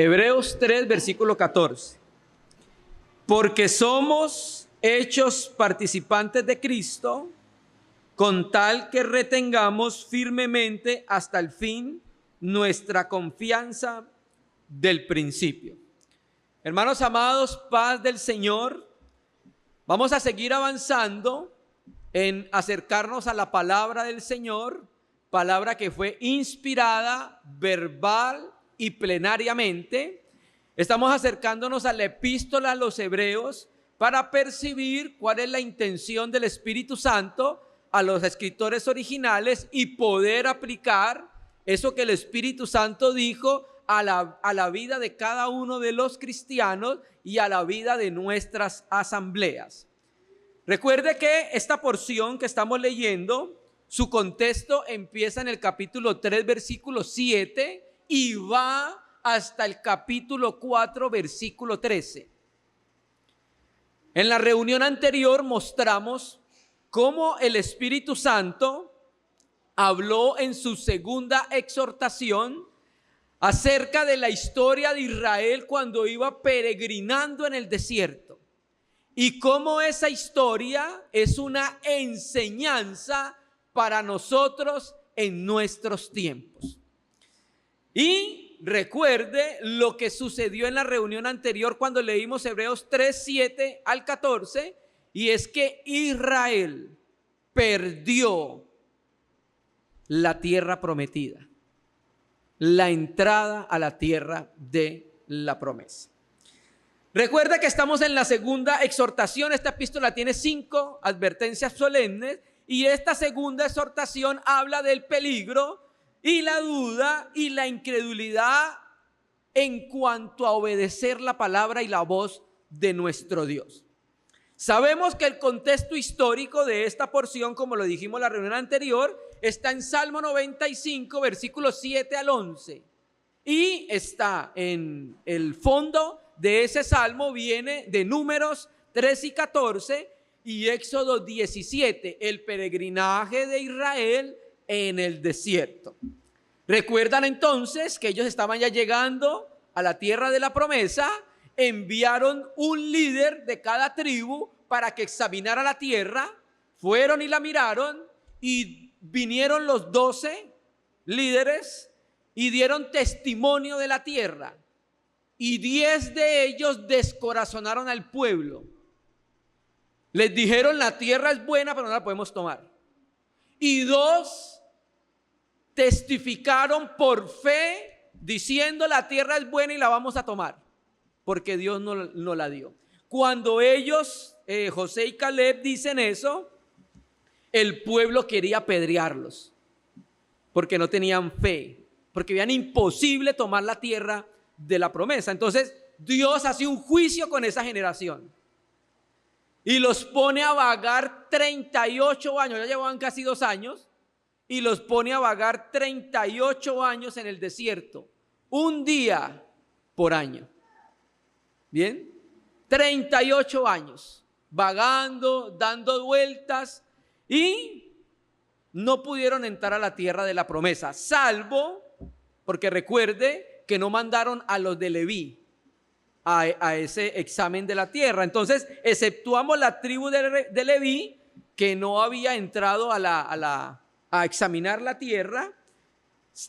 Hebreos 3, versículo 14. Porque somos hechos participantes de Cristo, con tal que retengamos firmemente hasta el fin nuestra confianza del principio. Hermanos amados, paz del Señor. Vamos a seguir avanzando en acercarnos a la palabra del Señor, palabra que fue inspirada verbal y plenariamente. Estamos acercándonos a la epístola a los Hebreos para percibir cuál es la intención del Espíritu Santo a los escritores originales y poder aplicar eso que el Espíritu Santo dijo a la vida de cada uno de los cristianos y a la vida de nuestras asambleas. Recuerde que esta porción que estamos leyendo, su contexto empieza en el capítulo 3, versículo 7 y va hasta el capítulo 4, versículo 13. En la reunión anterior mostramos cómo el Espíritu Santo habló en su segunda exhortación acerca de la historia de Israel cuando iba peregrinando en el desierto y cómo esa historia es una enseñanza para nosotros en nuestros tiempos. Y recuerde lo que sucedió en la reunión anterior cuando leímos Hebreos 3, 7 al 14, y es que Israel perdió la tierra prometida, la entrada a la tierra de la promesa. Recuerda que estamos en la segunda exhortación. Esta epístola tiene 5 advertencias solemnes y esta segunda exhortación habla del peligro y la duda y la incredulidad en cuanto a obedecer la palabra y la voz de nuestro Dios. Sabemos que el contexto histórico de esta porción, como lo dijimos en la reunión anterior, está en Salmo 95, versículos 7 al 11. Y está en el fondo de ese salmo, viene de Números 3 y 14 y Éxodo 17, el peregrinaje de Israel en el desierto. Recuerdan entonces que ellos estaban ya llegando a la tierra de la promesa. Enviaron un líder de cada tribu para que examinara la tierra. Fueron y la miraron y vinieron los 12 líderes y dieron testimonio de la tierra. Y 10 de ellos descorazonaron al pueblo. Les dijeron: la tierra es buena, pero no la podemos tomar. Y 2 testificaron por fe, diciendo: la tierra es buena y la vamos a tomar, porque Dios no la dio. Cuando ellos, José y Caleb, dicen eso, el pueblo quería apedrearlos, porque no tenían fe, porque veían imposible tomar la tierra de la promesa. Entonces Dios hace un juicio con esa generación y los pone a vagar 38 años, ya llevaban casi 2 años, y los pone a vagar 38 años en el desierto, un día por año. Bien, 38 años vagando, dando vueltas, y no pudieron entrar a la tierra de la promesa, salvo, porque recuerde que no mandaron a los de Leví a ese examen de la tierra. Entonces exceptuamos la tribu de Leví, que no había entrado a examinar la tierra.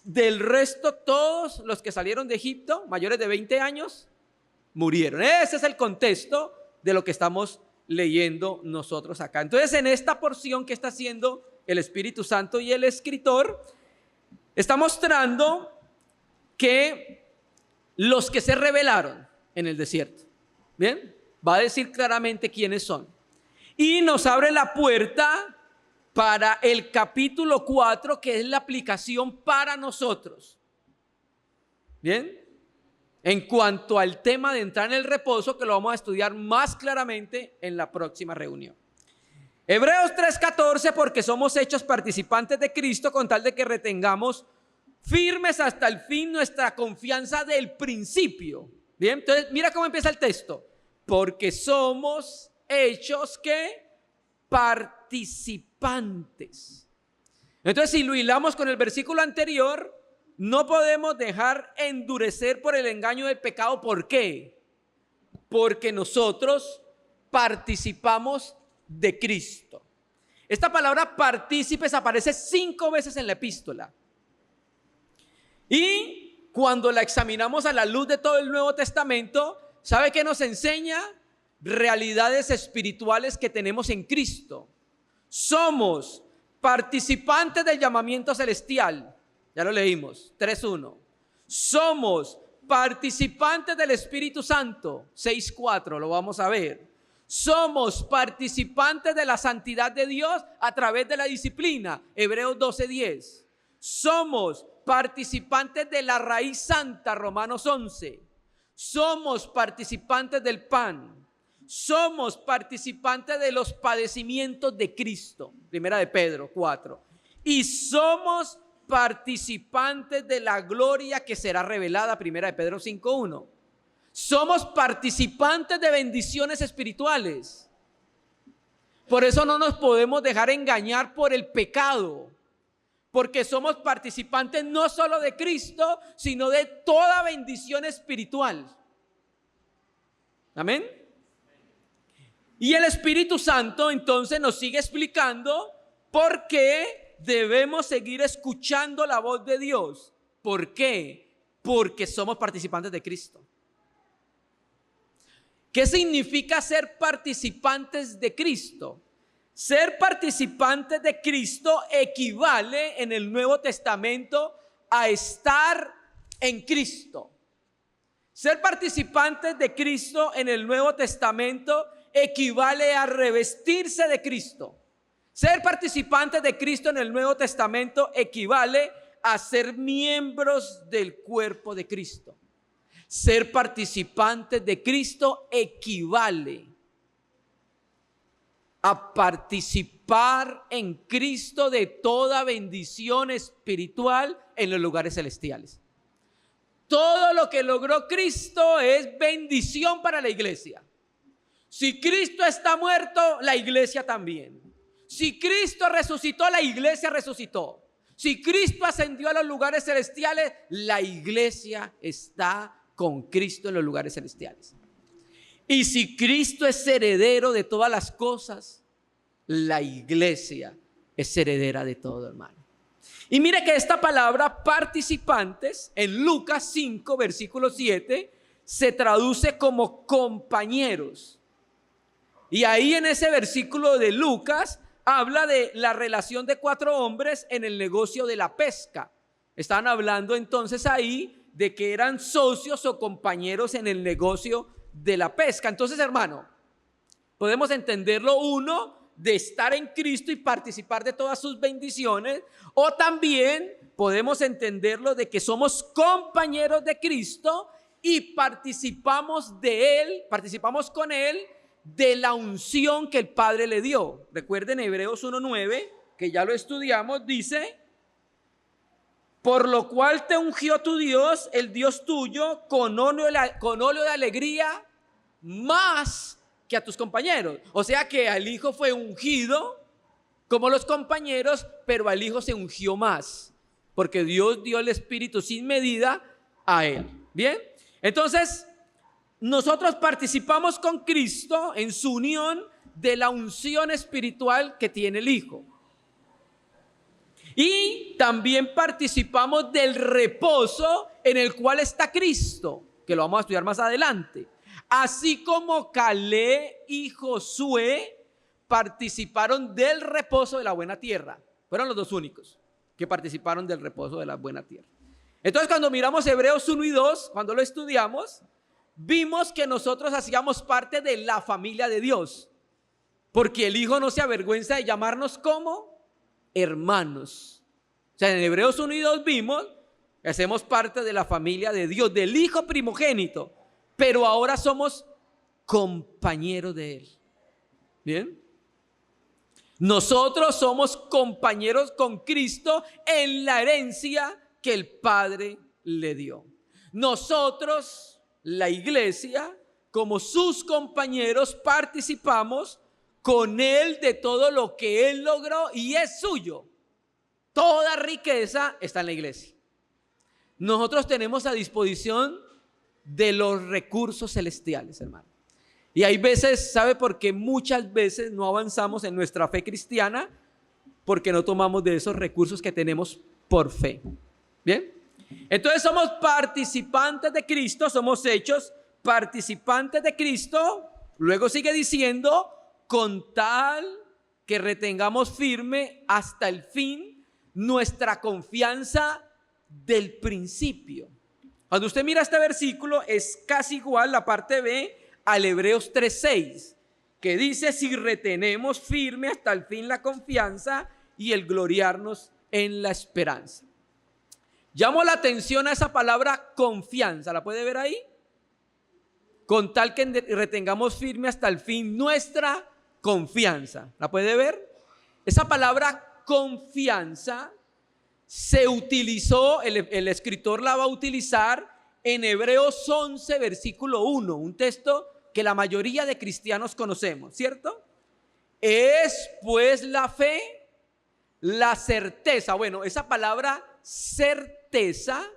Del resto, todos los que salieron de Egipto, mayores de 20 años, murieron. Ese es el contexto de lo que estamos leyendo nosotros acá. Entonces, en esta porción que está haciendo el Espíritu Santo y el escritor, está mostrando que los que se rebelaron en el desierto, bien, va a decir claramente quiénes son. Y nos abre la puerta para el capítulo 4, que es la aplicación para nosotros. Bien, en cuanto al tema de entrar en el reposo, que lo vamos a estudiar más claramente en la próxima reunión. Hebreos 3:14, porque somos hechos participantes de Cristo, con tal de que retengamos firmes hasta el fin nuestra confianza del principio. Bien, entonces mira cómo empieza el texto. Porque somos hechos que participantes. Entonces, si lo hilamos con el versículo anterior, no podemos dejar endurecer por el engaño del pecado. ¿Por qué? Porque nosotros participamos de Cristo. Esta palabra partícipes aparece 5 veces en la epístola. Y cuando la examinamos a la luz de todo el Nuevo Testamento, ¿sabe qué nos enseña? Realidades espirituales que tenemos en Cristo. Somos participantes del llamamiento celestial. Ya lo leímos, 3:1. Somos participantes del Espíritu Santo, 6:4, lo vamos a ver. Somos participantes de la santidad de Dios a través de la disciplina, Hebreos 12:10. Somos participantes de la raíz santa, Romanos 11. Somos participantes del pan. Somos participantes de los padecimientos de Cristo, primera de Pedro 4. Y somos participantes de la gloria que será revelada, primera de Pedro 5:1. Somos participantes de bendiciones espirituales. Por eso no nos podemos dejar engañar por el pecado, porque somos participantes no solo de Cristo, sino de toda bendición espiritual. Amén. Y el Espíritu Santo entonces nos sigue explicando por qué debemos seguir escuchando la voz de Dios. ¿Por qué? Porque somos participantes de Cristo. ¿Qué significa ser participantes de Cristo? Ser participantes de Cristo equivale en el Nuevo Testamento a estar en Cristo. Ser participantes de Cristo en el Nuevo Testamento equivale a revestirse de Cristo. Ser participantes de Cristo en el Nuevo Testamento equivale a ser miembros del cuerpo de Cristo. Ser participantes de Cristo equivale a participar en Cristo de toda bendición espiritual en los lugares celestiales. Todo lo que logró Cristo es bendición para la iglesia. Si Cristo está muerto, la iglesia también. Si Cristo resucitó, la iglesia resucitó. Si Cristo ascendió a los lugares celestiales, la iglesia está con Cristo en los lugares celestiales. Y si Cristo es heredero de todas las cosas, la iglesia es heredera de todo, hermano. Y mire que esta palabra participantes en Lucas 5, versículo 7, se traduce como compañeros. Y ahí en ese versículo de Lucas habla de la relación de 4 hombres en el negocio de la pesca. Están hablando entonces ahí de que eran socios o compañeros en el negocio de la pesca. Entonces, hermano, podemos entenderlo uno de estar en Cristo y participar de todas sus bendiciones, o también podemos entenderlo de que somos compañeros de Cristo y participamos de Él, participamos con Él de la unción que el Padre le dio. Recuerden Hebreos 1:9, que ya lo estudiamos, dice: por lo cual te ungió tu Dios, el Dios tuyo, con óleo de alegría, más que a tus compañeros. O sea que al Hijo fue ungido como los compañeros, pero al Hijo se ungió más, porque Dios dio el Espíritu sin medida a Él. Bien, entonces nosotros participamos con Cristo en su unión de la unción espiritual que tiene el Hijo. Y también participamos del reposo en el cual está Cristo, que lo vamos a estudiar más adelante. Así como Caleb y Josué participaron del reposo de la buena tierra. Fueron los 2 únicos que participaron del reposo de la buena tierra. Entonces, cuando miramos Hebreos 1 y 2, cuando lo estudiamos, vimos que nosotros hacíamos parte de la familia de Dios, porque el Hijo no se avergüenza de llamarnos como hermanos. O sea, en Hebreos 1 y 2 vimos que hacemos parte de la familia de Dios, del Hijo primogénito, pero ahora somos compañeros de Él. Bien, nosotros somos compañeros con Cristo en la herencia que el Padre le dio. Nosotros, la iglesia, como sus compañeros, participamos con Él de todo lo que Él logró y es suyo. Toda riqueza está en la iglesia. nosotros tenemos a disposición de los recursos celestiales, hermano. Y hay veces, ¿sabe por qué muchas veces no avanzamos en nuestra fe cristiana? Porque no tomamos de esos recursos que tenemos por fe. ¿Bien? Entonces somos participantes de Cristo, somos hechos participantes de Cristo. Luego sigue diciendo, con tal que retengamos firme hasta el fin nuestra confianza del principio. Cuando usted mira este versículo, es casi igual la parte B al Hebreos 3:6, que dice: si retenemos firme hasta el fin la confianza y el gloriarnos en la esperanza. Llamo la atención a esa palabra confianza. ¿La puede ver ahí? Con tal que retengamos firme hasta el fin nuestra confianza. ¿La puede ver? Esa palabra confianza se utilizó, el escritor la va a utilizar en Hebreos 11, versículo 1, un texto que la mayoría de cristianos conocemos, ¿cierto? Es pues la fe, la certeza. Bueno, esa palabra certeza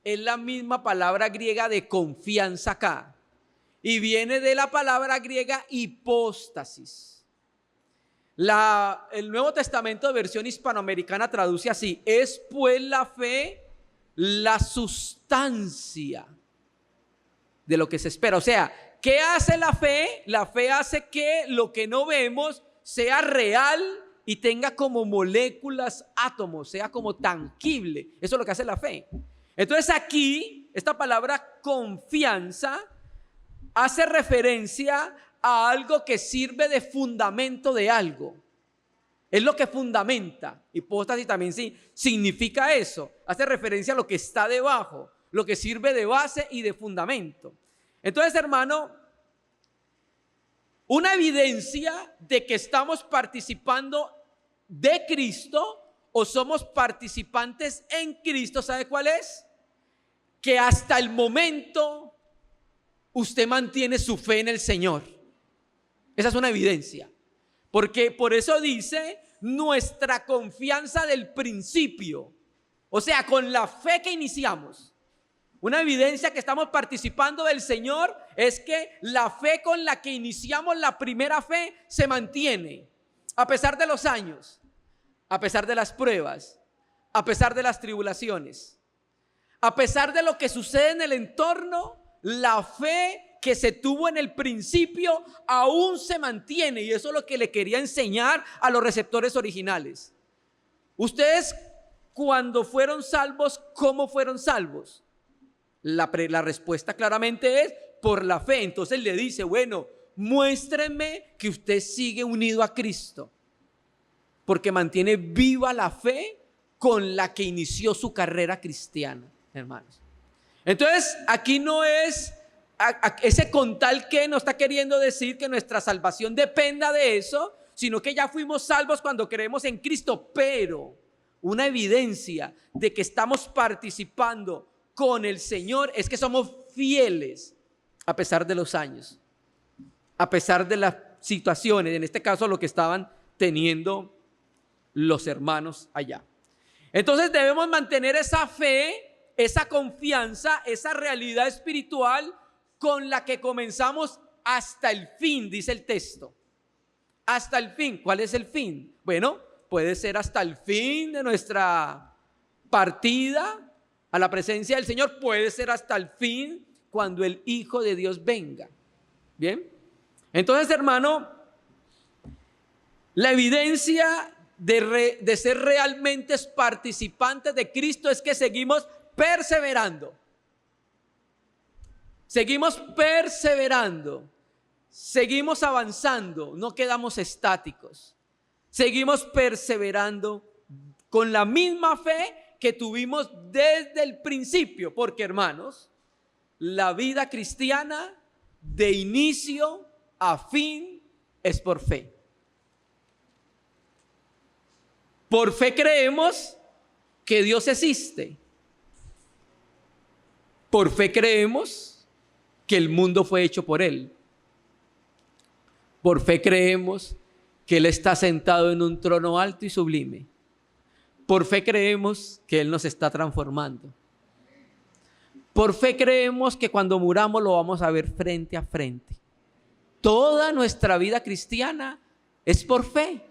es la misma palabra griega de confianza acá, y viene de la palabra griega hipóstasis. El Nuevo Testamento de versión hispanoamericana traduce así: es pues la fe la sustancia de lo que se espera. O sea, ¿qué hace la fe? La fe hace que lo que no vemos sea real y tenga como moléculas, átomos, sea como tangible. Eso es lo que hace la fe. Entonces aquí, esta palabra confianza hace referencia a algo que sirve de fundamento de algo. Es lo que fundamenta. Hipóstasis también sí significa eso. Hace referencia a lo que está debajo, lo que sirve de base y de fundamento. Entonces, hermano, una evidencia de que estamos participando de Cristo o somos participantes en Cristo, ¿sabe cuál es? Que hasta el momento usted mantiene su fe en el Señor. Esa es una evidencia. Porque por eso dice nuestra confianza del principio. O sea, con la fe que iniciamos. Una evidencia que estamos participando del Señor es que la fe con la que iniciamos la primera fe se mantiene. A pesar de los años, a pesar de las pruebas, a pesar de las tribulaciones, a pesar de lo que sucede en el entorno, la fe que se tuvo en el principio aún se mantiene, y eso es lo que le quería enseñar a los receptores originales. Ustedes, cuando fueron salvos, ¿cómo fueron salvos? La respuesta claramente es por la fe. Entonces le dice, bueno, muéstrenme que usted sigue unido a Cristo, porque mantiene viva la fe con la que inició su carrera cristiana, hermanos. Entonces aquí no es ese con tal que no está queriendo decir que nuestra salvación dependa de eso, sino que ya fuimos salvos cuando creemos en Cristo. Pero una evidencia de que estamos participando con el Señor es que somos fieles a pesar de los años, a pesar de las situaciones, en este caso lo que estaban teniendo los hermanos allá. Entonces debemos mantener esa fe, esa confianza, esa realidad espiritual con la que comenzamos hasta el fin, dice el texto. Hasta el fin. ¿Cuál es el fin? Bueno, puede ser hasta el fin de nuestra partida a la presencia del Señor, puede ser hasta el fin cuando el Hijo de Dios venga. Bien, entonces, hermano, la evidencia de ser realmente participantes de Cristo es que seguimos perseverando. Seguimos perseverando, seguimos avanzando, no quedamos estáticos. Seguimos perseverando con la misma fe que tuvimos desde el principio, porque, hermanos, la vida cristiana de inicio a fin es por fe. Por fe creemos que Dios existe. Por fe creemos que el mundo fue hecho por Él. Por fe creemos que Él está sentado en un trono alto y sublime. Por fe creemos que Él nos está transformando. Por fe creemos que cuando muramos lo vamos a ver frente a frente. Toda nuestra vida cristiana es por fe.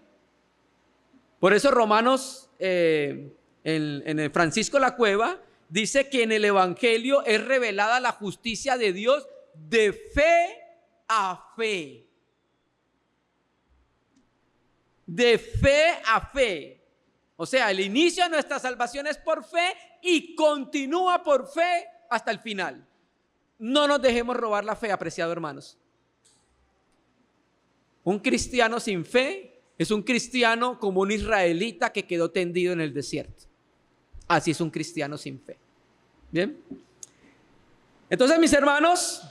Por eso Romanos, en el Francisco La Cueva, dice que en el Evangelio es revelada la justicia de Dios de fe a fe. De fe a fe. O sea, el inicio de nuestra salvación es por fe y continúa por fe hasta el final. No nos dejemos robar la fe, apreciados hermanos. Un cristiano sin fe es un cristiano como un israelita que quedó tendido en el desierto. Así es un cristiano sin fe. Bien. Entonces, mis hermanos,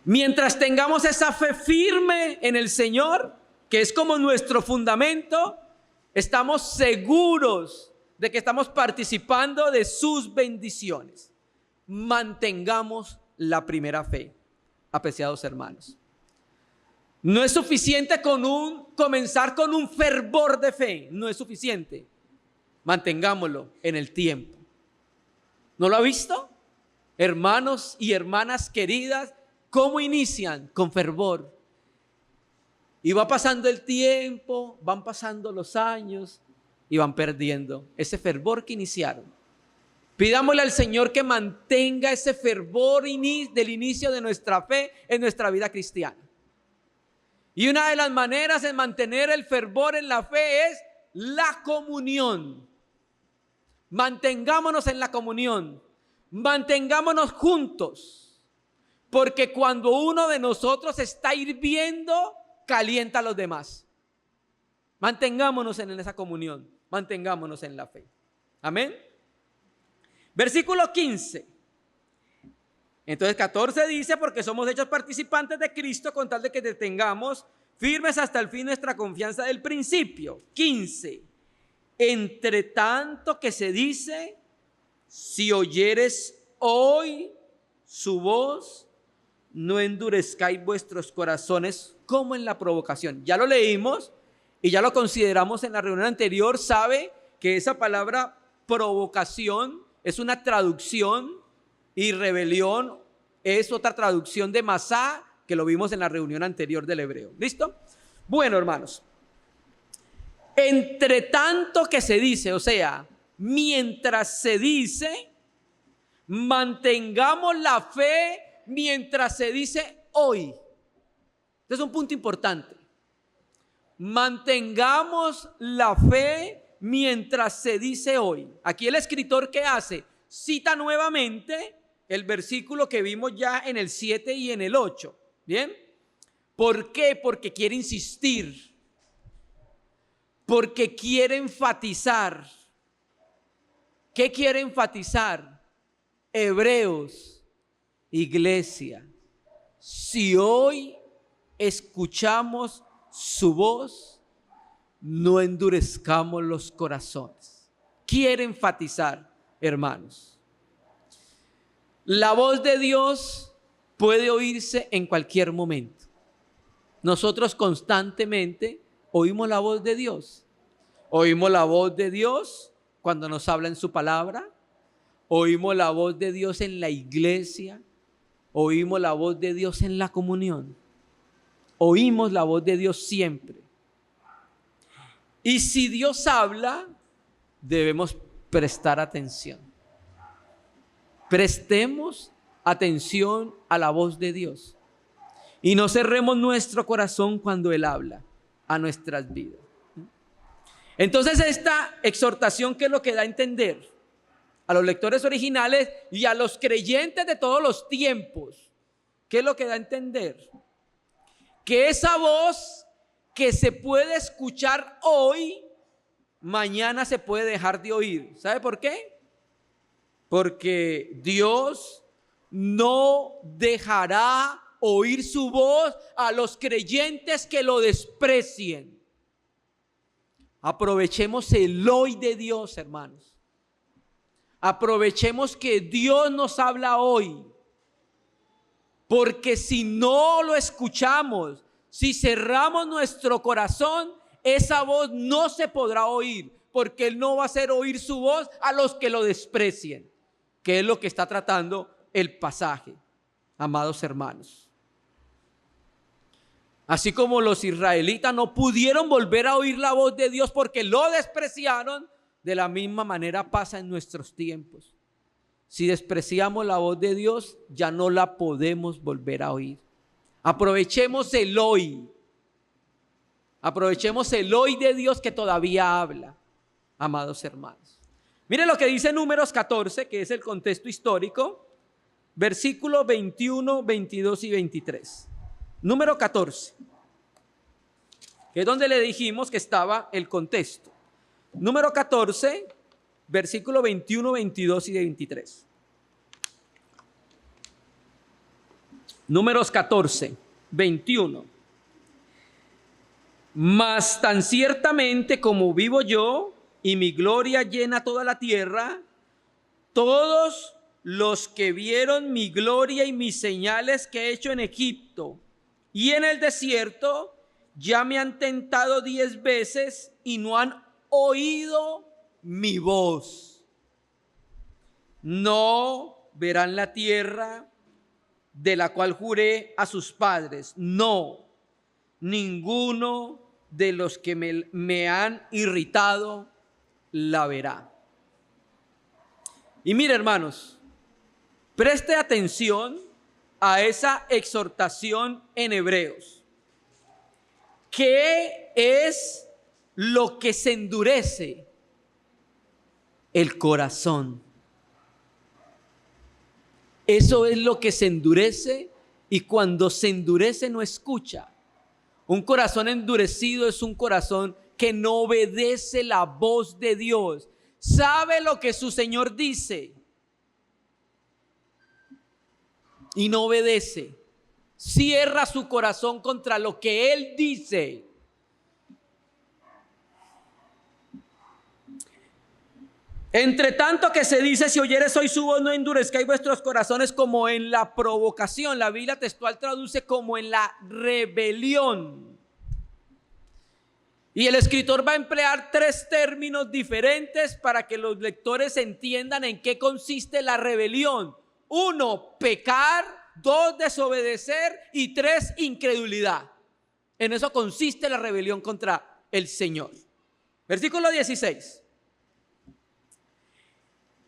mientras tengamos esa fe firme en el Señor, que es como nuestro fundamento, estamos seguros de que estamos participando de sus bendiciones. Mantengamos la primera fe, apreciados hermanos. No es suficiente comenzar con un fervor de fe, no es suficiente. Mantengámoslo en el tiempo. ¿No lo ha visto? Hermanos y hermanas queridas, ¿cómo inician? Con fervor. Y va pasando el tiempo, van pasando los años y van perdiendo ese fervor que iniciaron. Pidámosle al Señor que mantenga ese fervor del inicio de nuestra fe en nuestra vida cristiana. Y una de las maneras de mantener el fervor en la fe es la comunión. Mantengámonos en la comunión, mantengámonos juntos, porque cuando uno de nosotros está hirviendo, calienta a los demás. Mantengámonos en esa comunión, mantengámonos en la fe. Amén. Versículo 15. Entonces 14 dice, porque somos hechos participantes de Cristo con tal de que detengamos firmes hasta el fin nuestra confianza del principio. 15. Entre tanto que se dice, si oyeres hoy su voz, no endurezcáis vuestros corazones como en la provocación. Ya lo leímos y ya lo consideramos en la reunión anterior. Sabe que esa palabra provocación es una traducción y rebelión es otra traducción de Masá, que lo vimos en la reunión anterior del hebreo. ¿Listo? Bueno, hermanos. Entre tanto que se dice, o sea, mientras se dice, mantengamos la fe mientras se dice hoy. Este es un punto importante. Mantengamos la fe mientras se dice hoy. Aquí el escritor, ¿qué hace? Cita nuevamente el versículo que vimos ya en el 7 y en el 8. ¿Bien? ¿Por qué? Porque quiere insistir. Porque quiere enfatizar. ¿Qué quiere enfatizar? Hebreos, iglesia, si hoy escuchamos su voz, no endurezcamos los corazones. Quiere enfatizar, hermanos. La voz de Dios puede oírse en cualquier momento. Nosotros constantemente oímos la voz de Dios. Oímos la voz de Dios cuando nos habla en su palabra. Oímos la voz de Dios en la iglesia. Oímos la voz de Dios en la comunión. Oímos la voz de Dios siempre. Y si Dios habla, debemos prestar atención. Prestemos atención a la voz de Dios. Y no cerremos nuestro corazón cuando Él habla a nuestras vidas. Entonces esta exhortación, ¿qué es lo que da a entender? A los lectores originales y a los creyentes de todos los tiempos, ¿qué es lo que da a entender? Que esa voz que se puede escuchar hoy, mañana se puede dejar de oír. ¿Sabe por qué? Porque Dios no dejará oír su voz a los creyentes que lo desprecien. Aprovechemos el hoy de Dios, hermanos. Aprovechemos que Dios nos habla hoy. Porque si no lo escuchamos, si cerramos nuestro corazón, esa voz no se podrá oír. Porque Él no va a hacer oír su voz a los que lo desprecien. que es lo que está tratando el pasaje, amados hermanos. Así como los israelitas no pudieron volver a oír la voz de Dios porque lo despreciaron, de la misma manera pasa en nuestros tiempos. Si despreciamos la voz de Dios, ya no la podemos volver a oír. Aprovechemos el hoy. Aprovechemos el hoy de Dios que todavía habla, amados hermanos. Miren lo que dice Números 14, que es el contexto histórico, versículos 21, 22 y 23. Número 14, que es donde le dijimos que estaba el contexto. Número 14, versículo 21, 22 y 23. Números 14, 21. Mas tan ciertamente como vivo yo y mi gloria llena toda la tierra, todos los que vieron mi gloria y mis señales que he hecho en Egipto y en el desierto, ya me han tentado 10 veces y no han oído mi voz. No verán la tierra de la cual juré a sus padres. No, ninguno de los que me han irritado la verá. Y mire, hermanos, preste atención a esa exhortación en Hebreos. ¿Qué es lo que se endurece? El corazón. Eso es lo que se endurece, y cuando se endurece no escucha. Un corazón endurecido es un corazón que no obedece la voz de Dios. Sabe lo que su Señor dice y no obedece. Cierra su corazón contra lo que Él dice. Entre tanto que se dice, si oyeres hoy su voz, no endurezcáis vuestros corazones como en la provocación. La Biblia textual traduce como en la rebelión. Y el escritor va a emplear 3 términos diferentes para que los lectores entiendan en qué consiste la rebelión. 1, pecar. 2, desobedecer. Y 3, incredulidad. En eso consiste la rebelión contra el Señor. Versículo 16.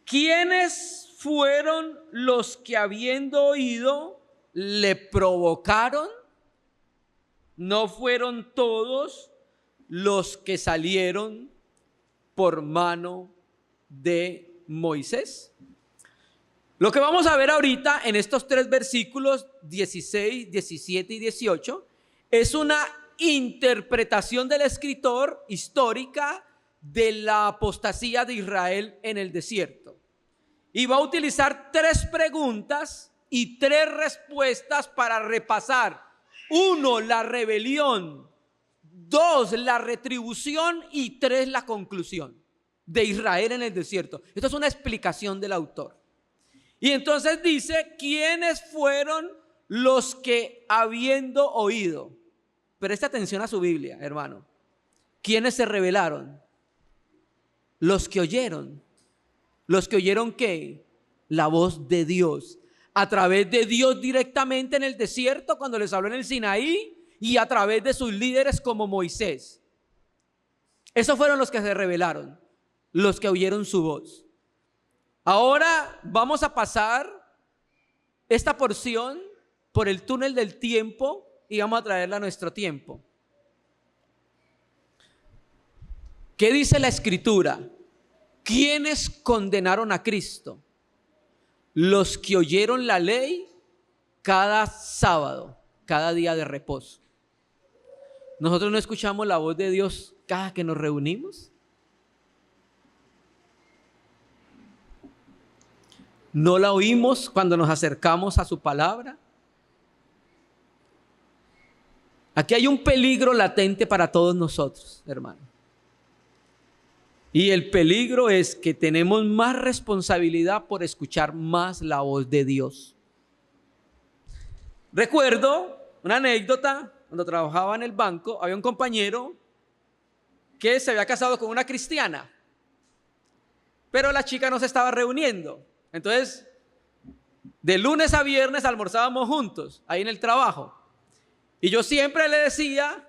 ¿Quiénes fueron los que habiendo oído le provocaron? ¿No fueron todos los que salieron por mano de Moisés? Lo que vamos a ver ahorita en estos 3 versículos 16, 17 y 18 es una interpretación del escritor histórica de la apostasía de Israel en el desierto. Y va a utilizar 3 preguntas y 3 respuestas para repasar. 1, la rebelión. 2, la retribución. Y 3, la conclusión de Israel en el desierto. Esto es una explicación del autor. Y entonces dice, ¿quiénes fueron los que habiendo oído? Presta atención a su Biblia, hermano. ¿Quiénes se rebelaron? Los que oyeron. ¿Los que oyeron qué? La voz de Dios. A través de Dios directamente en el desierto, cuando les habló en el Sinaí, y a través de sus líderes como Moisés. Esos fueron los que se rebelaron, los que oyeron su voz. Ahora vamos a pasar esta porción por el túnel del tiempo y vamos a traerla a nuestro tiempo. ¿Qué dice la Escritura? ¿Quiénes condenaron a Cristo? Los que oyeron la ley cada sábado, cada día de reposo. ¿Nosotros no escuchamos la voz de Dios cada que nos reunimos? ¿No la oímos cuando nos acercamos a su palabra? Aquí hay un peligro latente para todos nosotros, hermano. Y el peligro es que tenemos más responsabilidad por escuchar más la voz de Dios. Recuerdo una anécdota, cuando trabajaba en el banco, había un compañero que se había casado con una cristiana, pero la chica no se estaba reuniendo. Entonces, de lunes a viernes almorzábamos juntos, ahí en el trabajo. Y yo siempre le decía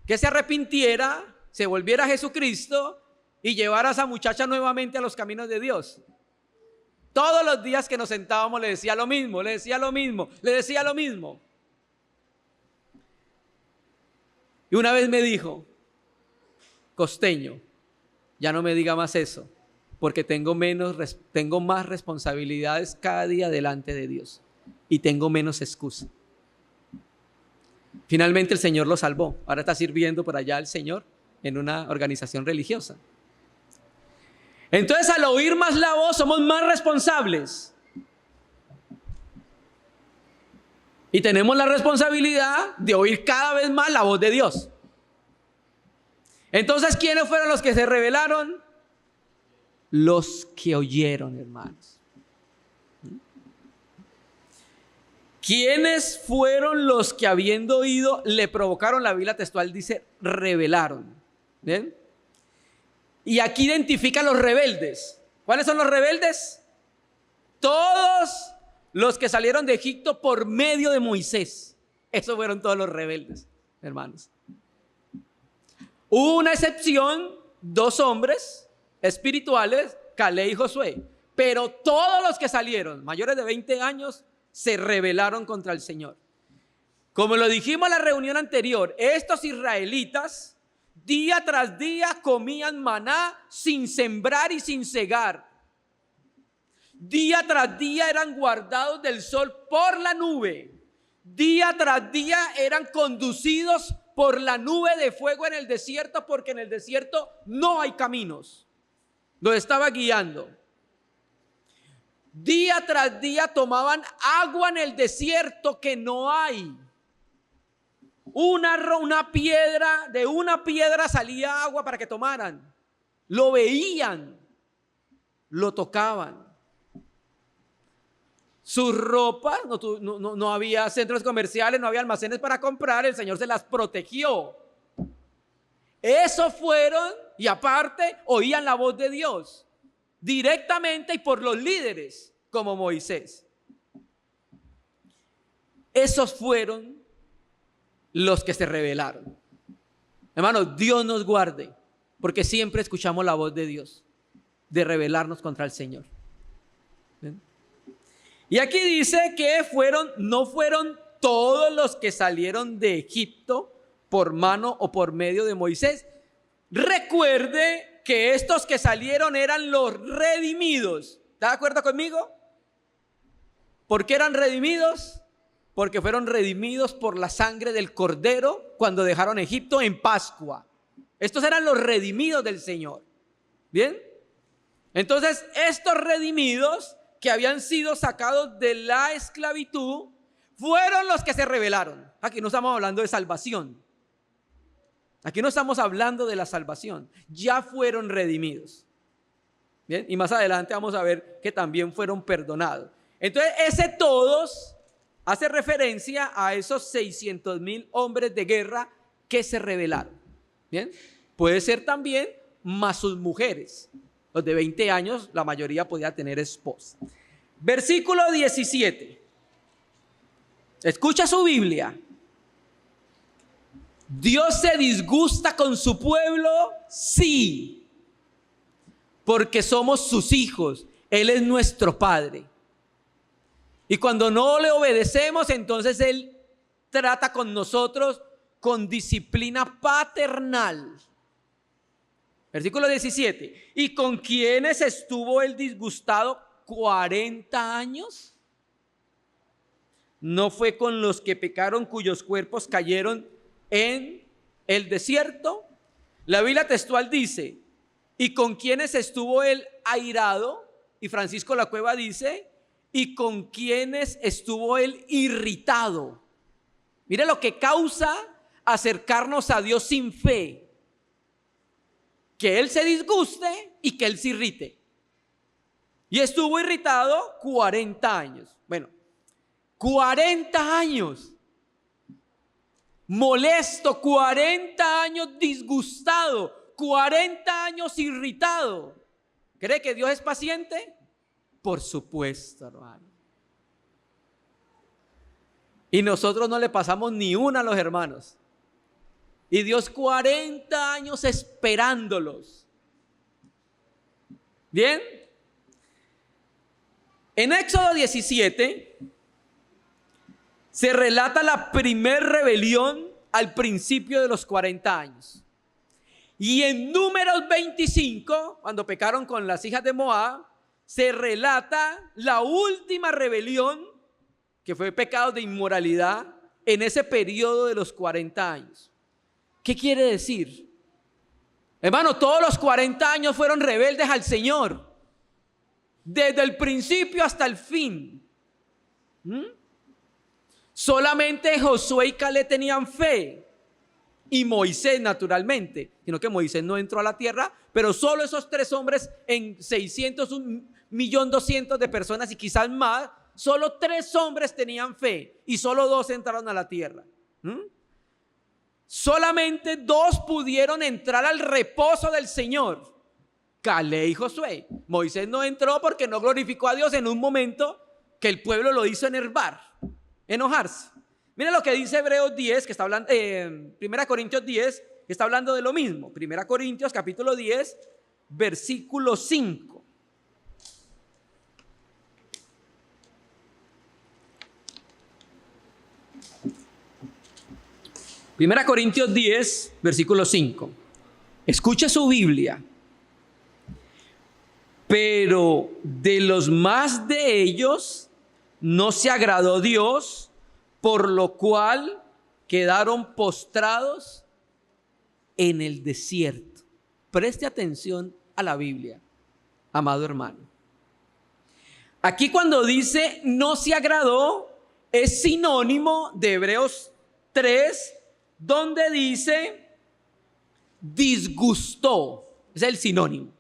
que se arrepintiera, se volviera a Jesucristo y llevara a esa muchacha nuevamente a los caminos de Dios. Todos los días que nos sentábamos le decía lo mismo, le decía lo mismo, le decía lo mismo. Y una vez me dijo: Costeño, ya no me diga más eso, porque tengo más responsabilidades cada día delante de Dios y tengo menos excusa. Finalmente el Señor lo salvó. Ahora está sirviendo por allá el Señor en una organización religiosa. Entonces, al oír más la voz, somos más responsables. Y tenemos la responsabilidad de oír cada vez más la voz de Dios. Entonces, ¿quiénes fueron los que se rebelaron? Los que oyeron, hermanos. ¿Quiénes fueron los que, habiendo oído, le provocaron? La Biblia textual dice, rebelaron. ¿Bien? Y aquí identifica a los rebeldes. ¿Cuáles son los rebeldes? Todos los que salieron de Egipto por medio de Moisés. Esos fueron todos los rebeldes, hermanos. Hubo una excepción, 2 hombres espirituales, Caleb y Josué. Pero todos los que salieron, mayores de 20 años, se rebelaron contra el Señor. Como lo dijimos en la reunión anterior, estos israelitas día tras día comían maná sin sembrar y sin cegar. Día tras día eran guardados del sol por la nube. Día tras día eran conducidos por la nube de fuego en el desierto, porque en el desierto no hay caminos. Los estaba guiando. Día tras día tomaban agua en el desierto que no hay. De una piedra salía agua para que tomaran. Lo veían, lo tocaban. Sus ropas, no había centros comerciales, no había almacenes para comprar, el Señor se las protegió. Esos fueron, y aparte oían la voz de Dios directamente y por los líderes como Moisés. Esos fueron los que se rebelaron. Hermanos, Dios nos guarde, porque siempre escuchamos la voz de Dios de rebelarnos contra el Señor. ¿Ven? Y aquí dice que no fueron todos los que salieron de Egipto por mano o por medio de Moisés. Recuerde que estos que salieron eran los redimidos. ¿Está de acuerdo conmigo? ¿Por qué eran redimidos? Porque fueron redimidos por la sangre del Cordero cuando dejaron Egipto en Pascua. Estos eran los redimidos del Señor. ¿Bien? Entonces, estos redimidos que habían sido sacados de la esclavitud fueron los que se rebelaron. Aquí no estamos hablando de salvación. Aquí no estamos hablando de la salvación. Ya fueron redimidos. Bien, y más adelante vamos a ver que también fueron perdonados. Entonces, ese todos hace referencia a esos 600,000 hombres de guerra que se rebelaron. Bien, puede ser también más sus mujeres. Los de 20 años, la mayoría podía tener esposa. Versículo 17. Escucha su Biblia. ¿Dios se disgusta con su pueblo? Sí, porque somos sus hijos. Él es nuestro Padre. Y cuando no le obedecemos, entonces Él trata con nosotros con disciplina paternal. Versículo 17. ¿Y con quiénes estuvo Él disgustado 40 años? ¿No fue con los que pecaron, cuyos cuerpos cayeron en el desierto? La Biblia textual dice, ¿y con quiénes estuvo Él airado? Y Francisco La Cueva dice, ¿y con quiénes estuvo Él irritado? Mire lo que causa acercarnos a Dios sin fe. Que Él se disguste y que Él se irrite. Y estuvo irritado 40 años. Bueno, 40 años. Molesto, 40 años disgustado, 40 años irritado. ¿Cree que Dios es paciente? Por supuesto, hermano. Y nosotros no le pasamos ni una a los hermanos. Y Dios 40 años esperándolos. Bien. En Éxodo 17 se relata la primer rebelión al principio de los 40 años. Y en Números 25, cuando pecaron con las hijas de Moab, se relata la última rebelión, que fue pecado de inmoralidad, en ese periodo de los 40 años. ¿Qué quiere decir? Hermano, todos los 40 años fueron rebeldes al Señor, desde el principio hasta el fin. Solamente Josué y Caleb tenían fe, y Moisés naturalmente, sino que Moisés no entró a la tierra, pero solo esos 3 hombres en 600, 1.200.000 de personas y quizás más, solo 3 hombres tenían fe y solo 2 entraron a la tierra. Solamente 2 pudieron entrar al reposo del Señor, Caleb y Josué. Moisés no entró porque no glorificó a Dios en un momento que el pueblo lo hizo enojarse. Mira lo que dice Hebreos 10, que está hablando, 1 Corintios 10, que está hablando de lo mismo. 1 Corintios capítulo 10, versículo 5. Primera Corintios 10, versículo 5. Escuche su Biblia. Pero de los más de ellos no se agradó Dios, por lo cual quedaron postrados en el desierto. Preste atención a la Biblia, amado hermano. Aquí cuando dice no se agradó, es sinónimo de Hebreos 3, donde dice disgustó. Es el sinónimo.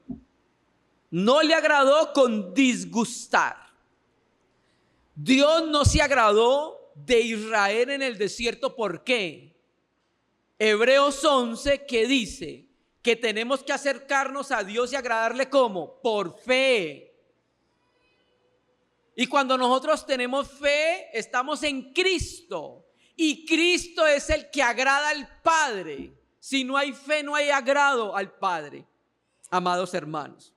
No le agradó con disgustar. Dios no se agradó de Israel en el desierto. ¿Por qué? Hebreos 11, que dice que tenemos que acercarnos a Dios y agradarle ¿cómo? Por fe. Y cuando nosotros tenemos fe, estamos en Cristo. Y Cristo es el que agrada al Padre. Si no hay fe, no hay agrado al Padre. Amados hermanos,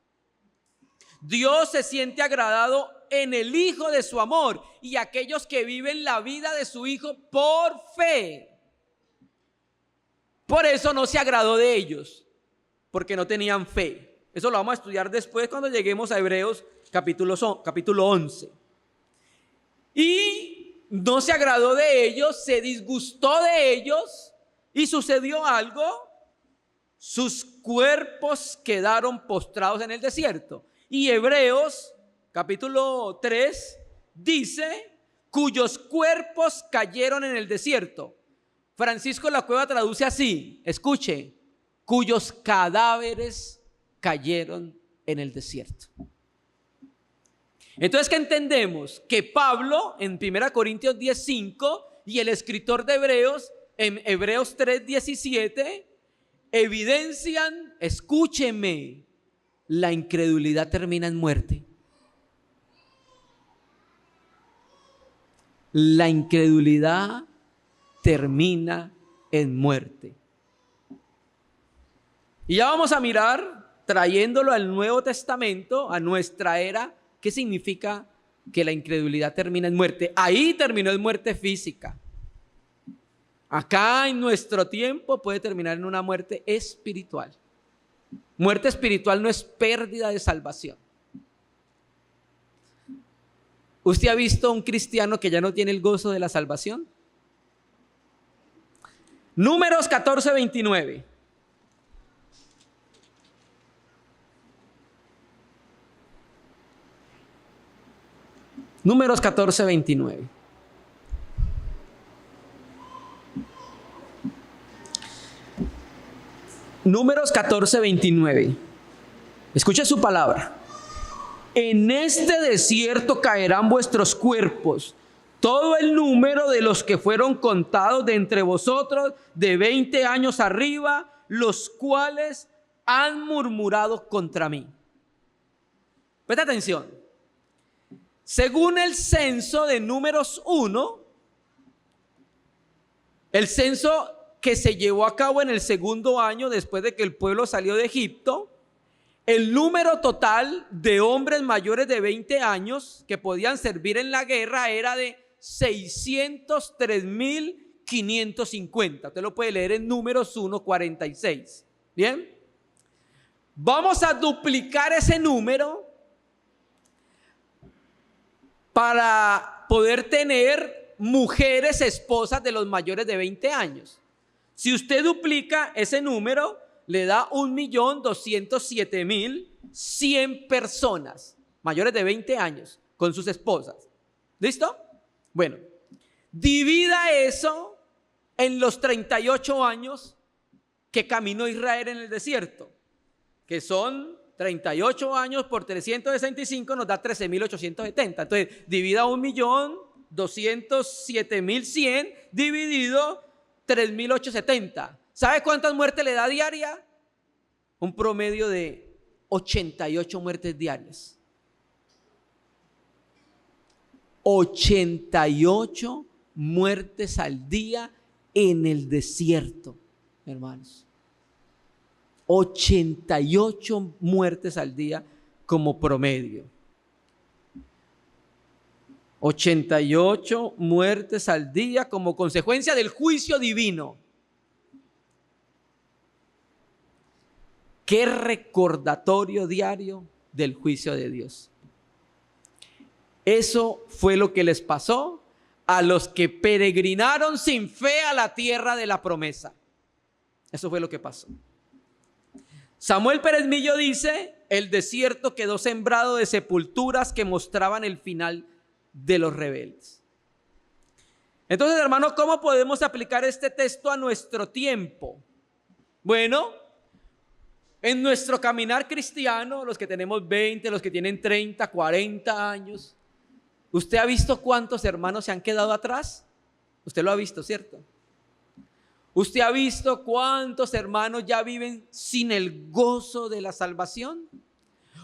Dios se siente agradado en el Hijo de su amor y aquellos que viven la vida de su Hijo por fe. Por eso no se agradó de ellos, porque no tenían fe. Eso lo vamos a estudiar después cuando lleguemos a Hebreos capítulo 11. Y no se agradó de ellos, se disgustó de ellos y sucedió algo. Sus cuerpos quedaron postrados en el desierto. Y Hebreos capítulo 3 dice cuyos cuerpos cayeron en el desierto. Francisco La Cueva traduce así, escuche, cuyos cadáveres cayeron en el desierto. Entonces, ¿qué entendemos? Que Pablo en 1 Corintios 10:5 y el escritor de Hebreos en Hebreos 3:17 evidencian, escúcheme, la incredulidad termina en muerte. La incredulidad termina en muerte. Y ya vamos a mirar, trayéndolo al Nuevo Testamento, a nuestra era, ¿qué significa que la incredulidad termina en muerte? Ahí terminó en muerte física. Acá en nuestro tiempo puede terminar en una muerte espiritual. Muerte espiritual no es pérdida de salvación. ¿Usted ha visto a un cristiano que ya no tiene el gozo de la salvación? Números 14:29. Números 14:29. Números 14:29. Escuche su palabra. En este desierto caerán vuestros cuerpos, todo el número de los que fueron contados de entre vosotros de 20 años arriba, los cuales han murmurado contra mí. Presta atención. Según el censo de Números 1, el censo que se llevó a cabo en el segundo año después de que el pueblo salió de Egipto, el número total de hombres mayores de 20 años que podían servir en la guerra era de 603.550. Usted lo puede leer en Números 1:46. Bien, vamos a duplicar ese número para poder tener mujeres esposas de los mayores de 20 años. Si usted duplica ese número, le da 1.207.100 personas mayores de 20 años con sus esposas. ¿Listo? Bueno, divida eso en los 38 años que caminó Israel en el desierto, que son 38 años por 365, nos da 13.870. Entonces, divida 1.207.100 dividido 3.870. ¿Sabe cuántas muertes le da diaria? Un promedio de 88 muertes diarias. 88 muertes al día en el desierto, hermanos. 88 muertes al día como promedio. 88 muertes al día como consecuencia del juicio divino. Qué recordatorio diario del juicio de Dios. Eso fue lo que les pasó a los que peregrinaron sin fe a la tierra de la promesa. Eso fue lo que pasó. Samuel Pérez Millo dice: el desierto quedó sembrado de sepulturas que mostraban el final de los rebeldes. Entonces, hermano, ¿cómo podemos aplicar este texto a nuestro tiempo? Bueno, en nuestro caminar cristiano, los que tenemos 20, los que tienen 30, 40 años, ¿usted ha visto cuántos hermanos se han quedado atrás? Usted lo ha visto, ¿cierto? ¿Usted ha visto cuántos hermanos ya viven sin el gozo de la salvación?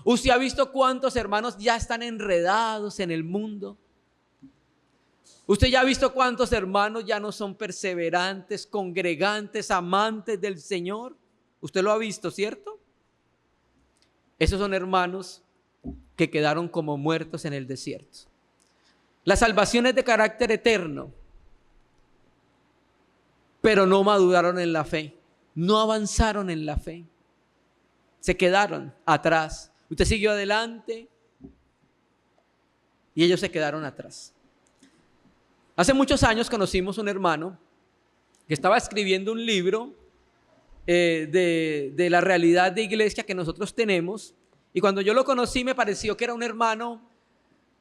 ¿Usted ha visto cuántos hermanos ya están enredados en el mundo? ¿Usted ya ha visto cuántos hermanos ya no son perseverantes, congregantes, amantes del Señor? Usted lo ha visto, ¿cierto? Esos son hermanos que quedaron como muertos en el desierto. La salvación es de carácter eterno, pero no maduraron en la fe, no avanzaron en la fe, se quedaron atrás. Usted siguió adelante y ellos se quedaron atrás. Hace muchos años conocimos un hermano que estaba escribiendo un libro de la realidad de iglesia que nosotros tenemos, y cuando yo lo conocí me pareció que era un hermano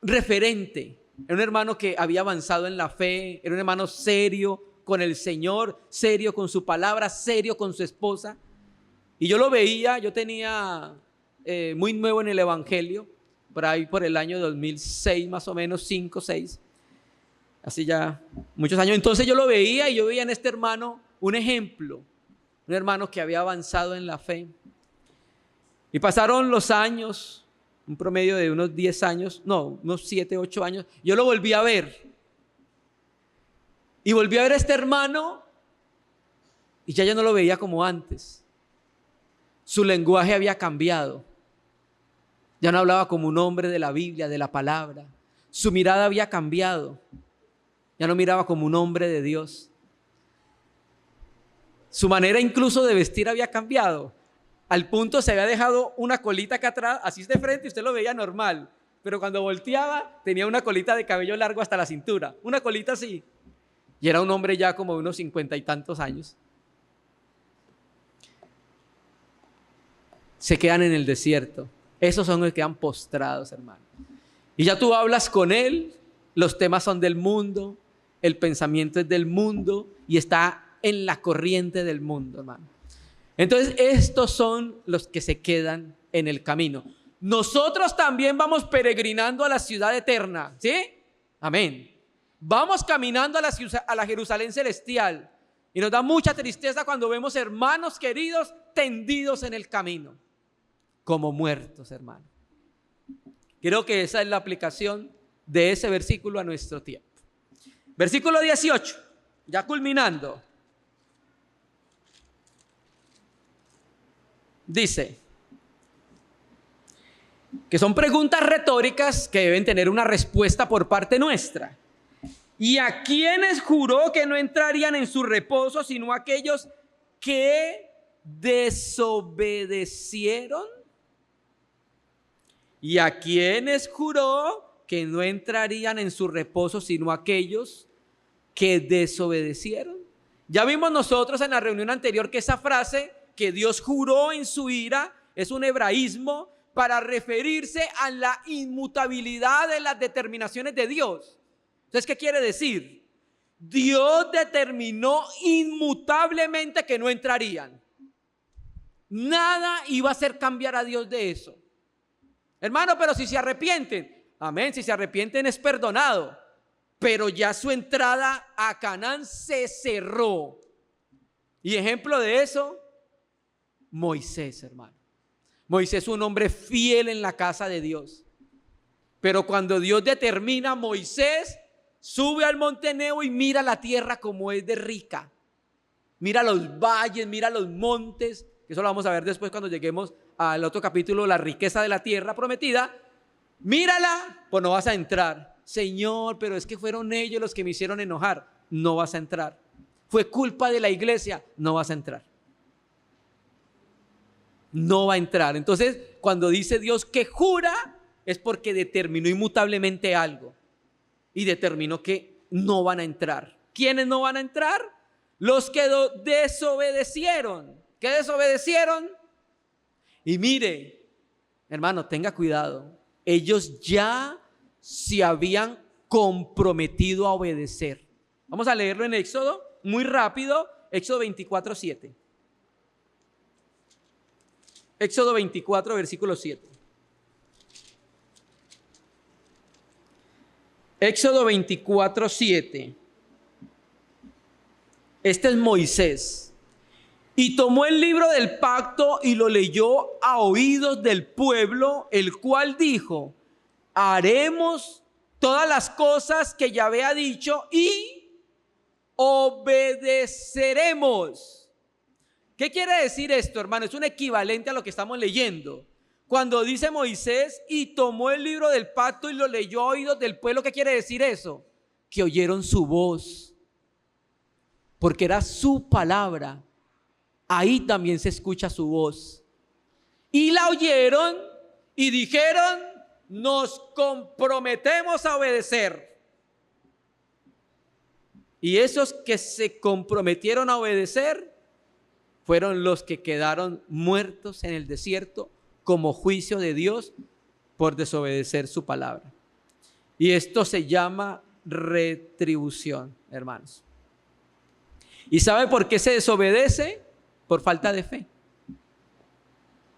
referente, era un hermano que había avanzado en la fe, era un hermano serio con el Señor, serio con su palabra, serio con su esposa. Y yo lo veía, yo tenía muy nuevo en el evangelio, por ahí por el año 2006 más o menos, 5, 6, así ya muchos años. Entonces yo lo veía y yo veía en este hermano un ejemplo, un hermano que había avanzado en la fe. Y pasaron los años, un promedio de unos 10 años, no, unos 7, 8 años, yo lo volví a ver. Y volví a ver a este hermano y ya yo no lo veía como antes. Su lenguaje había cambiado. Ya no hablaba como un hombre de la Biblia, de la palabra. Su mirada había cambiado. Ya no miraba como un hombre de Dios. Su manera incluso de vestir había cambiado. Al punto se había dejado una colita acá atrás, así de frente, y usted lo veía normal. Pero cuando volteaba, tenía una colita de cabello largo hasta la cintura. Una colita así. Y era un hombre ya como de unos 50 y tantos años. Se quedan en el desierto. Esos son los que quedan postrados, hermano. Y ya tú hablas con él, los temas son del mundo, el pensamiento es del mundo y está en la corriente del mundo, hermano. Entonces, estos son los que se quedan en el camino. Nosotros también vamos peregrinando a la ciudad eterna, ¿sí? Amén. Vamos caminando a la Jerusalén celestial y nos da mucha tristeza cuando vemos hermanos queridos tendidos en el camino, como muertos, hermano. Creo que esa es la aplicación de ese versículo a nuestro tiempo. Versículo 18, ya culminando. Dice que son preguntas retóricas que deben tener una respuesta por parte nuestra. ¿Y a quiénes juró que no entrarían en su reposo sino aquellos que desobedecieron? ¿Y a quiénes juró que no entrarían en su reposo sino aquellos que desobedecieron? Ya vimos nosotros en la reunión anterior que esa frase que Dios juró en su ira es un hebraísmo para referirse a la inmutabilidad de las determinaciones de Dios. Entonces, ¿qué quiere decir? Dios determinó inmutablemente que no entrarían. Nada iba a hacer cambiar a Dios de eso. Hermano, pero si se arrepienten, amén, si se arrepienten es perdonado, pero ya su entrada a Canaán se cerró. Y ejemplo de eso, Moisés, hermano. Moisés, un hombre fiel en la casa de Dios. Pero cuando Dios determina, Moisés sube al monte Nebo y mira la tierra como es de rica. Mira los valles, mira los montes. Eso lo vamos a ver después cuando lleguemos al otro capítulo, la riqueza de la tierra prometida. Mírala, pues no vas a entrar. Señor, pero es que fueron ellos los que me hicieron enojar. No vas a entrar. Fue culpa de la iglesia. No vas a entrar. No va a entrar. Entonces, cuando dice Dios que jura, es porque determinó inmutablemente algo y determinó que no van a entrar. ¿Quiénes no van a entrar? Los que desobedecieron. ¿Qué desobedecieron? Y mire, hermano, tenga cuidado. Ellos ya se habían comprometido a obedecer. Vamos a leerlo en Éxodo, muy rápido, Éxodo 24:7. Éxodo 24, versículo 7. Éxodo 24:7. Este es Moisés. Y tomó el libro del pacto y lo leyó a oídos del pueblo, el cual dijo: haremos todas las cosas que Yahvé ha dicho y obedeceremos. ¿Qué quiere decir esto, hermano? Es un equivalente a lo que estamos leyendo. Cuando dice Moisés y tomó el libro del pacto y lo leyó a oídos del pueblo, ¿qué quiere decir eso? Que oyeron su voz, porque era su palabra. Ahí también se escucha su voz. Y la oyeron y dijeron: nos comprometemos a obedecer. Y esos que se comprometieron a obedecer fueron los que quedaron muertos en el desierto como juicio de Dios por desobedecer su palabra. Y esto se llama retribución, hermanos. ¿Y sabe por qué se desobedece? Por falta de fe.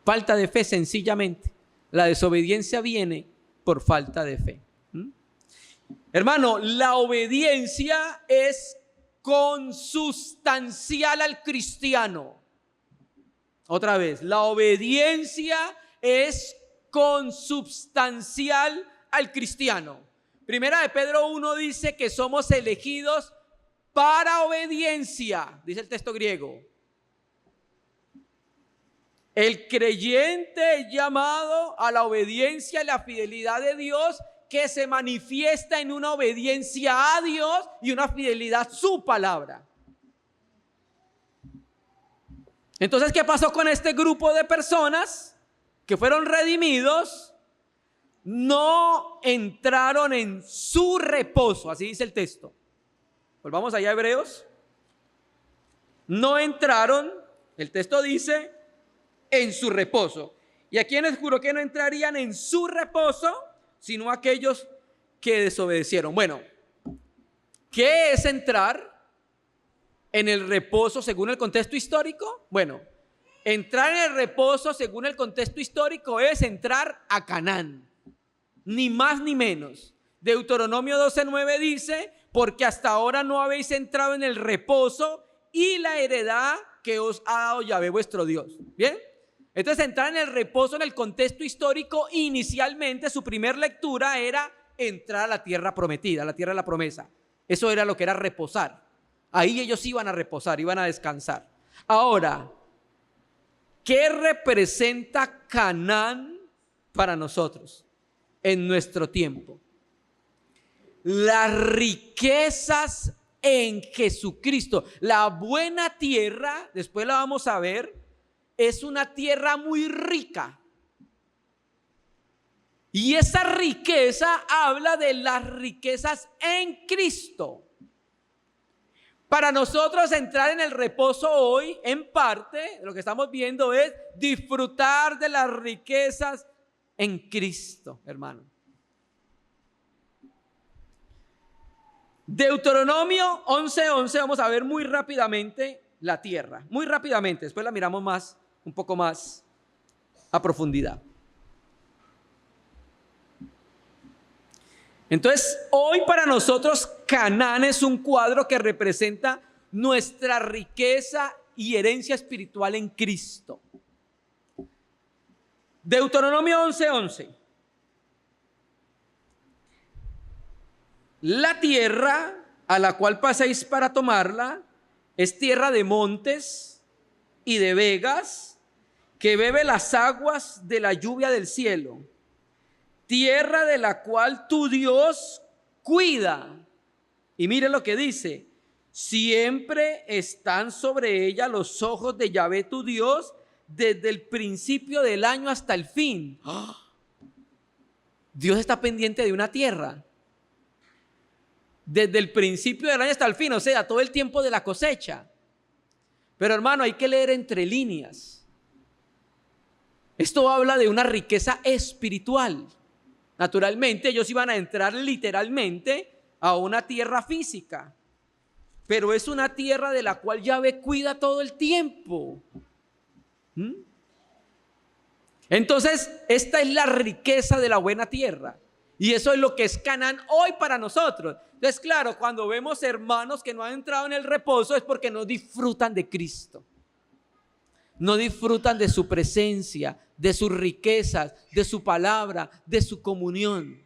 Falta de fe, sencillamente. La desobediencia viene por falta de fe. Hermano, la obediencia es consustancial al cristiano. Otra vez, la obediencia es consubstancial al cristiano. Primera de Pedro 1 dice que somos elegidos para obediencia, dice el texto griego. El creyente es llamado a la obediencia y la fidelidad de Dios, que se manifiesta en una obediencia a Dios y una fidelidad a su palabra. Entonces, ¿qué pasó con este grupo de personas que fueron redimidos? No entraron en su reposo, así dice el texto. Volvamos allá a Hebreos. No entraron, el texto dice, en su reposo. ¿Y a quienes juró que no entrarían en su reposo? Sino aquellos que desobedecieron. Bueno, ¿qué es entrar en el reposo según el contexto histórico? Bueno, entrar en el reposo según el contexto histórico es entrar a Canaán, ni más ni menos. Deuteronomio 12:9 dice: porque hasta ahora no habéis entrado en el reposo y la heredad que os ha dado Yahvé vuestro Dios. ¿Bien? Entonces, entrar en el reposo en el contexto histórico, inicialmente su primer lectura era entrar a la tierra prometida, a la tierra de la promesa. Eso era lo que era reposar. Ahí ellos iban a reposar, iban a descansar. Ahora, ¿qué representa Canaán para nosotros en nuestro tiempo? Las riquezas en Jesucristo. La buena tierra, después la vamos a ver, es una tierra muy rica. Y esa riqueza habla de las riquezas en Cristo. Para nosotros entrar en el reposo hoy, en parte, lo que estamos viendo es disfrutar de las riquezas en Cristo, hermano. Deuteronomio 11:11, vamos a ver muy rápidamente la tierra, muy rápidamente, después la miramos un poco más a profundidad. Entonces, hoy para nosotros Canaán es un cuadro que representa nuestra riqueza y herencia espiritual en Cristo. Deuteronomio 11:11. La tierra a la cual paséis para tomarla es tierra de montes y de vegas, que bebe las aguas de la lluvia del cielo. Tierra de la cual tu Dios cuida. Y mire lo que dice: siempre están sobre ella los ojos de Yahvé tu Dios, desde el principio del año hasta el fin. ¡Oh! Dios está pendiente de una tierra desde el principio del año hasta el fin, o sea, todo el tiempo de la cosecha. Pero hermano, hay que leer entre líneas. Esto habla de una riqueza espiritual. Naturalmente ellos iban a entrar literalmente a una tierra física, pero es una tierra de la cual Yahvé cuida todo el tiempo. Entonces, esta es la riqueza de la buena tierra. Y eso es lo que es Canaán hoy para nosotros. Entonces, claro, cuando vemos hermanos que no han entrado en el reposo es porque no disfrutan de Cristo. No disfrutan de su presencia, de sus riquezas, de su palabra, de su comunión.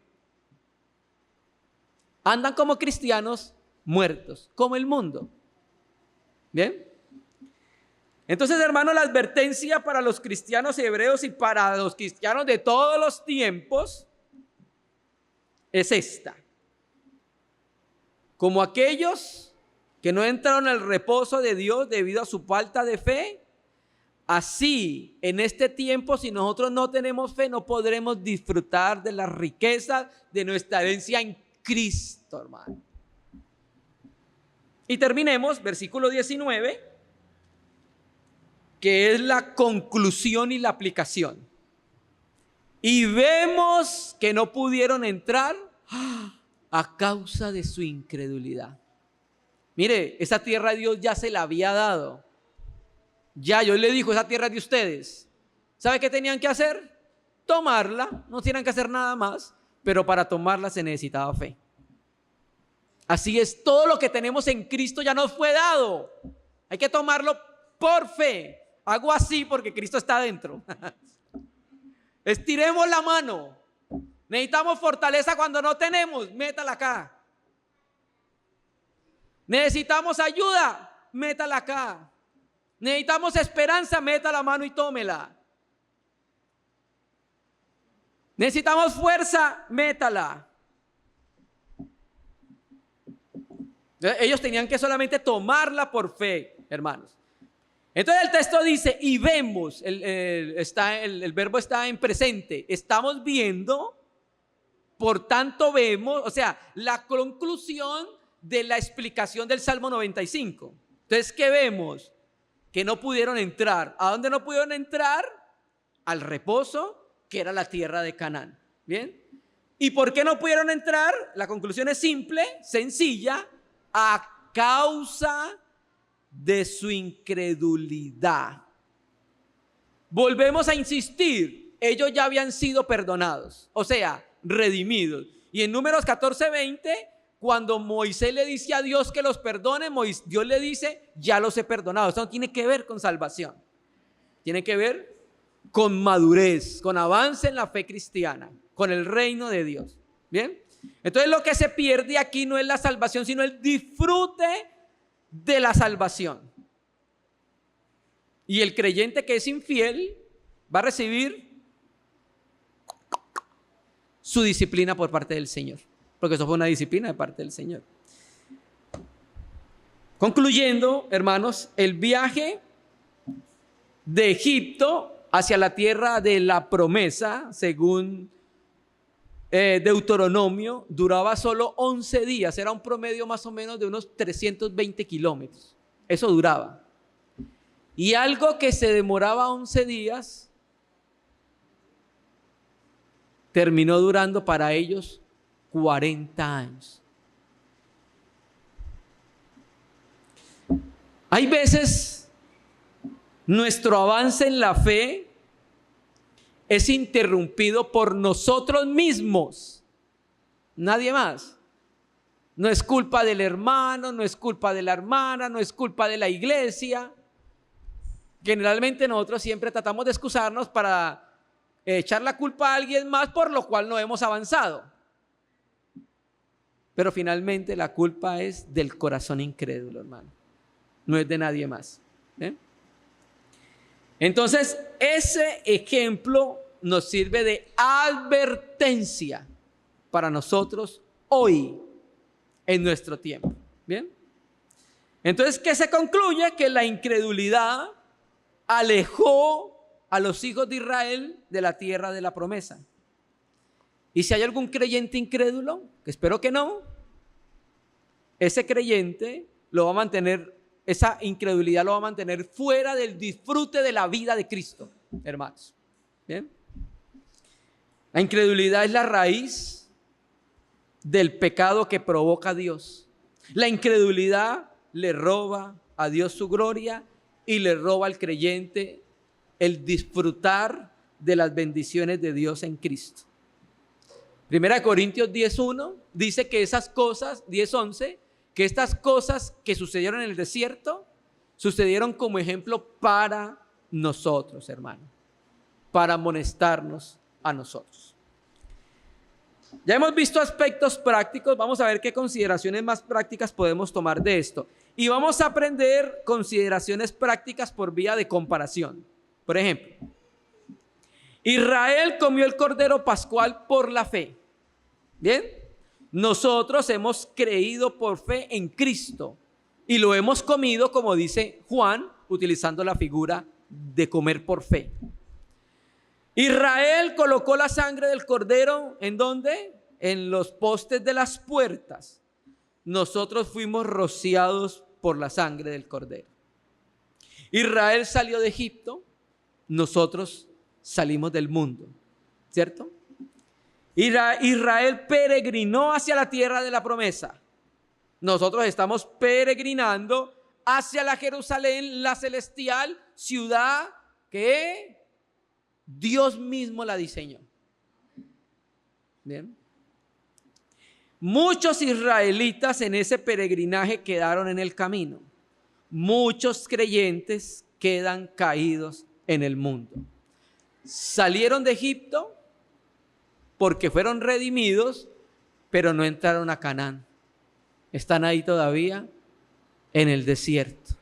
Andan como cristianos muertos, como el mundo. ¿Bien? Entonces, hermano, la advertencia para los cristianos hebreos y para los cristianos de todos los tiempos es esta: como aquellos que no entraron al reposo de Dios debido a su falta de fe, así en este tiempo, si nosotros no tenemos fe, no podremos disfrutar de las riquezas de nuestra herencia en Cristo, hermano. Y terminemos, versículo 19, que es la conclusión y la aplicación. Y vemos que no pudieron entrar a causa de su incredulidad. Mire, esa tierra Dios ya se la había dado. Ya Dios le dijo: esa tierra es de ustedes. ¿Sabe qué tenían que hacer? Tomarla. No tenían que hacer nada más, pero para tomarla se necesitaba fe. Así es, todo lo que tenemos en Cristo ya nos fue dado. Hay que tomarlo por fe. Hago así porque Cristo está adentro. Estiremos la mano. Necesitamos fortaleza cuando no tenemos, métala acá. Necesitamos ayuda, métala acá. Necesitamos esperanza, meta la mano y tómela. Necesitamos fuerza, métala. Ellos tenían que solamente tomarla por fe, hermanos. Entonces el texto dice: y vemos, el verbo está en presente, estamos viendo, por tanto vemos, o sea, la conclusión de la explicación del Salmo 95. Entonces, ¿qué vemos? Que no pudieron entrar. ¿A dónde no pudieron entrar? Al reposo, que era la tierra de Canaán. ¿Bien? ¿Y por qué no pudieron entrar? La conclusión es simple, sencilla: a causa de su incredulidad. Volvemos a insistir, ellos ya habían sido perdonados, o sea, redimidos. Y en Números 14:20, cuando Moisés le dice a Dios que los perdone, Dios le dice: ya los he perdonado. Esto no tiene que ver con salvación, tiene que ver con madurez, con avance en la fe cristiana, con el reino de Dios. Bien, Entonces lo que se pierde aquí no es la salvación, sino el disfrute de la salvación. Y el creyente que es infiel va a recibir su disciplina por parte del Señor, porque eso fue una disciplina de parte del Señor. Concluyendo, hermanos, el viaje de Egipto hacia la tierra de la promesa, según Deuteronomio, duraba solo 11 días, era un promedio más o menos de unos 320 kilómetros, eso duraba. Y algo que se demoraba 11 días, terminó durando para ellos 40 años. Hay veces nuestro avance en la fe es interrumpido por nosotros mismos, nadie más. No es culpa del hermano, no es culpa de la hermana, no es culpa de la iglesia. Generalmente nosotros siempre tratamos de excusarnos para echar la culpa a alguien más, por lo cual no hemos avanzado. Pero finalmente la culpa es del corazón incrédulo, hermano. No es de nadie más. Entonces, ese ejemplo nos sirve de advertencia para nosotros hoy, en nuestro tiempo. ¿Bien? Entonces, ¿qué se concluye? Que la incredulidad alejó a los hijos de Israel de la tierra de la promesa. Y si hay algún creyente incrédulo, que espero que no, ese creyente lo va a mantener, esa incredulidad lo va a mantener fuera del disfrute de la vida de Cristo, hermanos. ¿Bien? La incredulidad es la raíz del pecado que provoca a Dios. La incredulidad le roba a Dios su gloria y le roba al creyente el disfrutar de las bendiciones de Dios en Cristo. 1 Corintios 10:1 dice que esas cosas, 10:11, que estas cosas que sucedieron en el desierto, sucedieron como ejemplo para nosotros, hermano, para amonestarnos a nosotros. Ya hemos visto aspectos prácticos, vamos a ver qué consideraciones más prácticas podemos tomar de esto. Y vamos a aprender consideraciones prácticas por vía de comparación. Por ejemplo, Israel comió el cordero pascual por la fe. Bien, nosotros hemos creído por fe en Cristo y lo hemos comido, como dice Juan, utilizando la figura de comer por fe. Israel colocó la sangre del cordero, ¿en dónde? En los postes de las puertas. Nosotros fuimos rociados por la sangre del cordero. Israel salió de Egipto, nosotros salimos del mundo, ¿cierto? Israel peregrinó hacia la tierra de la promesa. Nosotros estamos peregrinando hacia la Jerusalén, la celestial ciudad que Dios mismo la diseñó. Bien. Muchos israelitas en ese peregrinaje quedaron en el camino. Muchos creyentes quedan caídos en el mundo. Salieron de Egipto porque fueron redimidos, pero no entraron a Canaán. Están ahí todavía en el desierto.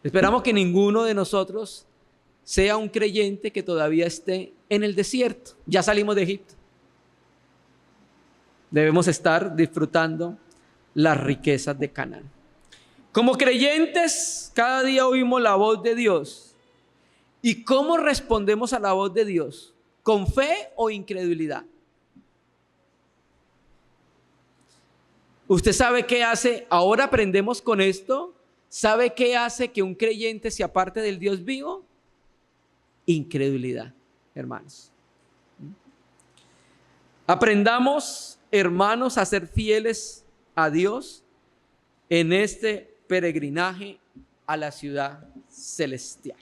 Esperamos que ninguno de nosotros sea un creyente que todavía esté en el desierto. Ya salimos de Egipto. Debemos estar disfrutando las riquezas de Canaán. Como creyentes, cada día oímos la voz de Dios. ¿Y cómo respondemos a la voz de Dios? ¿Con fe o incredulidad? ¿Usted sabe qué hace? Ahora aprendemos con esto. ¿Sabe qué hace que un creyente se aparte del Dios vivo? Incredulidad, hermanos. Aprendamos, hermanos, a ser fieles a Dios en este peregrinaje a la ciudad celestial.